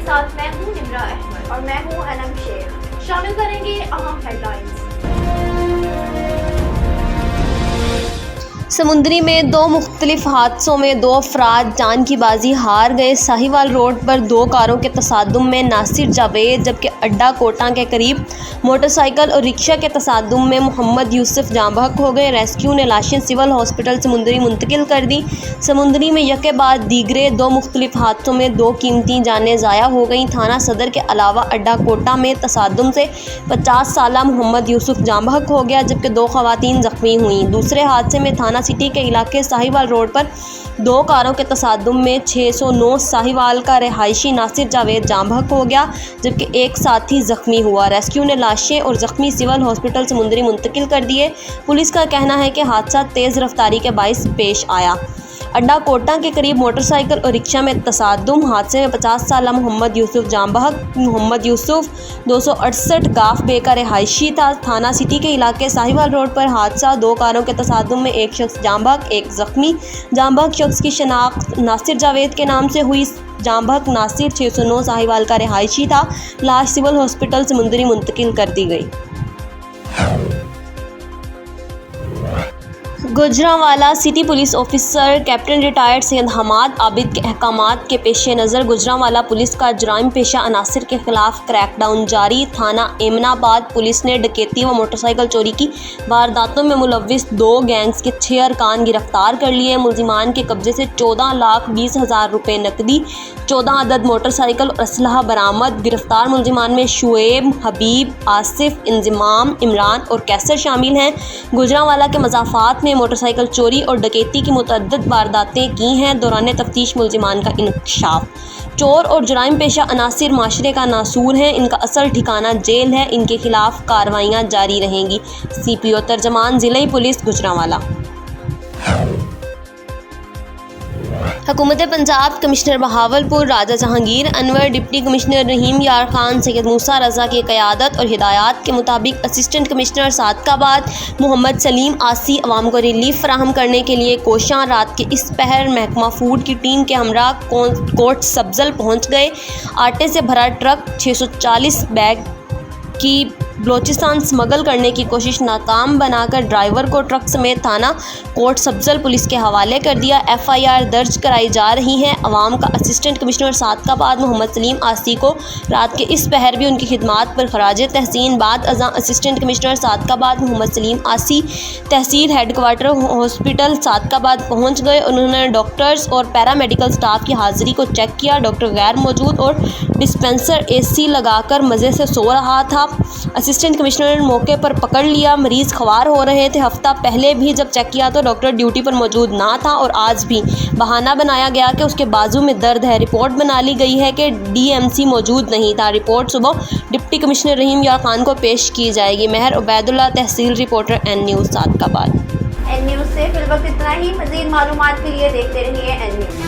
ساتھ میں ہوں نمرہ احمد اور میں ہوں انم شیخ۔ شامل کریں گے اہم ہیڈ لائنز۔ سمندری میں دو مختلف حادثوں میں 2 افراد جان کی بازی ہار گئے۔ ساہیوال روڈ پر 2 کاروں کے تصادم میں ناصر جاوید جبکہ اڈا کوٹا کے قریب موٹر سائیکل اور رکشہ کے تصادم میں محمد یوسف جاں بحق ہو گئے۔ ریسکیو نے لاشیں سول ہاسپٹل سمندری منتقل کر دیں۔ سمندری میں یکے بعد دیگرے 2 مختلف حادثوں میں 2 قیمتی جانیں ضائع ہو گئیں۔ تھانہ صدر کے علاوہ اڈا کوٹا میں تصادم سے 50 سالہ محمد یوسف جاں بحق ہو گیا جبکہ 2 خواتین زخمی ہوئیں۔ دوسرے حادثے میں تھانہ سٹی کے علاقے ساہیوال روڈ پر 2 کاروں کے تصادم میں 609 ساہیوال کا رہائشی ناصر جاوید جاں بحق ہو گیا جبکہ ایک ساتھی زخمی ہوا۔ ریسکیو نے لاشیں اور زخمی سول ہاسپٹل سمندری منتقل کر دیے۔ پولیس کا کہنا ہے کہ حادثہ تیز رفتاری کے باعث پیش آیا۔ اڈا کوٹا کے قریب موٹر سائیکل اور رکشہ میں تصادم۔ حادثے میں 50 سالہ محمد یوسف جاں بحق۔ محمد یوسف 268 گاف بے کا رہائشی تھا۔ تھانہ سٹی کے علاقے ساہیوال روڈ پر حادثہ 2 کاروں کے تصادم میں 1 شخص جاں بحق، 1 زخمی۔ جاں بحق شخص کی شناخت ناصر جاوید کے نام سے ہوئی۔ جاں بحق ناصر 609 ساہیوال کا رہائشی تھا۔ لاش سول ہاسپٹل سمندری منتقل کر دی گئی۔ Gujranwala city police officer captain retired Syed Hammad Abid کے احکامات کے پیش نظر گوجرانوالہ پولیس کا جرائم پیشہ عناصر کے خلاف کریک ڈاؤن جاری۔ تھانہ ایمن آباد پولیس نے ڈکیتی و موٹر سائیکل چوری کی وارداتوں میں ملوث 2 گینگز کے 6 ارکان گرفتار کر لیے۔ ملزمان کے قبضے سے 14,20,000 روپے نقدی، 14 عدد موٹر سائیکل اور اسلحہ برآمد۔ گرفتار ملزمان میں شعیب، حبیب، آصف، انضمام، عمران اور کیسر شامل ہیں۔ گوجرانوالہ کے مضافات میں موٹر سائیکل چوری اور ڈکیتی کی متعدد وارداتیں کی ہیں۔ دوران تفتیش ملزمان کا انکشاف۔ چور اور جرائم پیشہ عناصر معاشرے کا ناسور ہیں، ان کا اصل ٹھکانہ جیل ہے، ان کے خلاف کارروائیاں جاری رہیں گی۔ CPO ترجمان ضلعی پولیس گوجرانوالہ۔ حکومت پنجاب کمشنر بہاولپور راجہ جہانگیر انور، ڈپٹی کمشنر رحیم یار خان، سید موسیٰ رضا کی قیادت اور ہدایات کے مطابق اسسٹنٹ کمشنر صادقآباد محمد سلیم آسی عوام کو ریلیف فراہم کرنے کے لیے کوشاں۔ رات کے اس پہر محکمہ فوڈ کی ٹیم کے ہمراہ کوٹ سبزل پہنچ گئے۔ آٹے سے بھرا ٹرک 640 بیگ کی بلوچستان سمگل کرنے کی کوشش ناکام بنا کر ڈرائیور کو ٹرک سمیت تھانہ کوٹ سبزل پولیس کے حوالے کر دیا۔ FIR درج کرائی جا رہی ہے۔ عوام کا اسسٹنٹ کمشنر صادقآباد محمد سلیم آسی کو رات کے اس پہر بھی ان کی خدمات پر خراج تحسین۔ بعد ازاں اسسٹنٹ کمشنر صادقآباد محمد سلیم آسی تحصیل ہیڈ کوارٹر ہاسپٹل صادقآباد پہنچ گئے۔ انہوں نے ڈاکٹرز اور پیرا میڈیکل سٹاف کی حاضری کو چیک کیا۔ ڈاکٹر غیر موجود اور ڈسپنسر AC لگا کر مزے سے سو رہا تھا۔ اسسٹنٹ کمشنر نے موقع پر پکڑ لیا، مریض خوار ہو رہے تھے۔ ہفتہ پہلے بھی جب چیک کیا تو ڈاکٹر ڈیوٹی پر موجود نہ تھا اور آج بھی بہانہ بنایا گیا کہ اس کے بازو میں درد ہے۔ رپورٹ بنا لی گئی ہے کہ DMC موجود نہیں تھا۔ رپورٹ صبح ڈپٹی کمشنر رحیم یار خان کو پیش کی جائے گی۔ مہر عبید اللہ، تحصیل reporter N news Sadiqabad. N news سے فی الوقت اتنا ہی۔ مزید معلومات کے لیے دیکھتے رہیے N نیوز۔